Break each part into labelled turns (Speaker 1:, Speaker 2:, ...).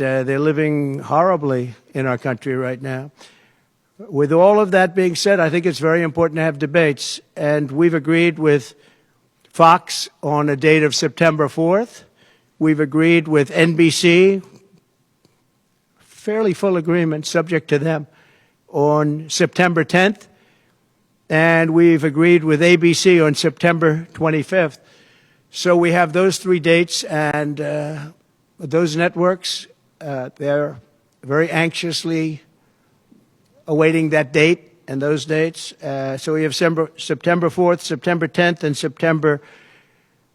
Speaker 1: They're living horribly in our country right now. With all of that being said, I think it's very important to have debates, and we've agreed with Fox on a date of September 4th. We've agreed with NBC, fairly full agreement, subject to them, on September 10th. And we've agreed with ABC on September 25th. So we have those three dates, and those networks, they're very anxiously awaiting that date and those dates. So we have September 4th, September 10th, and September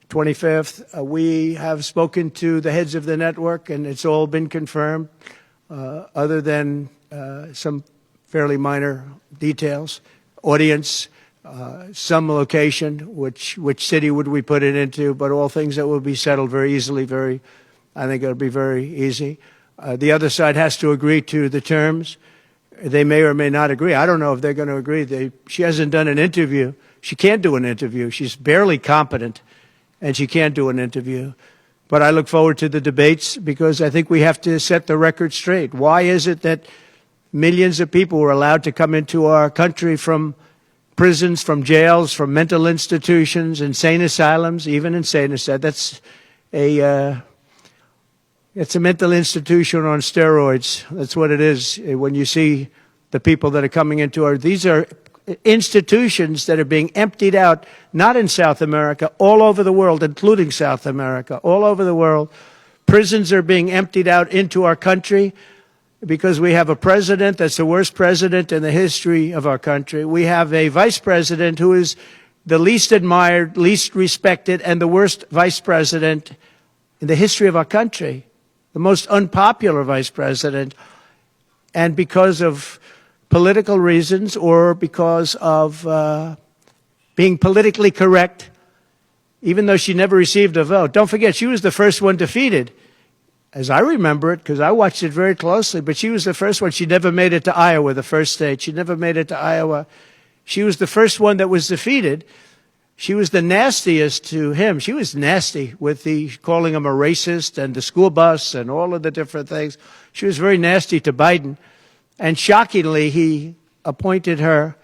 Speaker 1: 25th. We have spoken to the heads of the network, and it's all been confirmed, other than some fairly minor details. Audience, some location, which city would we put it into, but all things that will be settled very easily, I think it'll be very easy. The other side has to agree to the terms. They may or may not agree. I don't know if they're going to agree. She hasn't done an interview. She can't do an interview. She's barely competent, and she can't do an interview. But I look forward to the debates because I think we have to set the record straight. Why is it that millions of people were allowed to come into our country from prisons, from jails, from mental institutions, insane asylums, even insane asylums? It's a mental institution on steroids. That's what it is. When you see the people that are coming into these are institutions that are being emptied out, not in South America, all over the world, including South America, all over the world. Prisons are being emptied out into our country because we have a president that's the worst president in the history of our country. We have a vice president who is the least admired, least respected, and the worst vice president in the history of our country. The most unpopular vice president, and because of political reasons or because of being politically correct, even though she never received a vote. Don't forget, she was the first one defeated, as I remember it, because I watched it very closely, but she was the first one. She never made it to Iowa, the first state. She never made it to Iowa. She was the first one that was defeated. She was the nastiest to him. She was nasty with calling him a racist and the school bus and all of the different things. She was very nasty to Biden. And shockingly, he appointed her,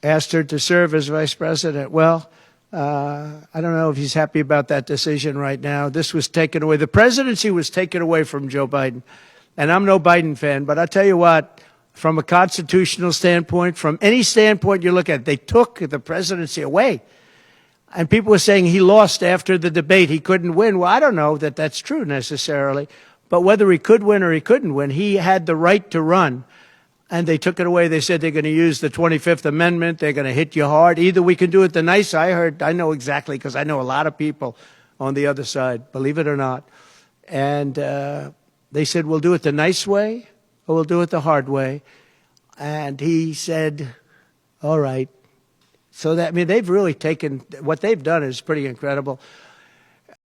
Speaker 1: asked her to serve as vice president. Well, I don't know if he's happy about that decision right now. This was taken away. The presidency was taken away from Joe Biden. And I'm no Biden fan, but I'll tell you what, from a constitutional standpoint, from any standpoint you look at, they took the presidency away. And people were saying he lost after the debate. He couldn't win. Well, I don't know that that's true necessarily. But whether he could win or he couldn't win, he had the right to run. And they took it away. They said they're going to use the 25th Amendment. They're going to hit you hard. Either we can do it the nice. I know exactly, because I know a lot of people on the other side, believe it or not. And they said, we'll do it the nice way, or we'll do it the hard way. And he said, all right. So that, I mean, they've really taken, what they've done is pretty incredible.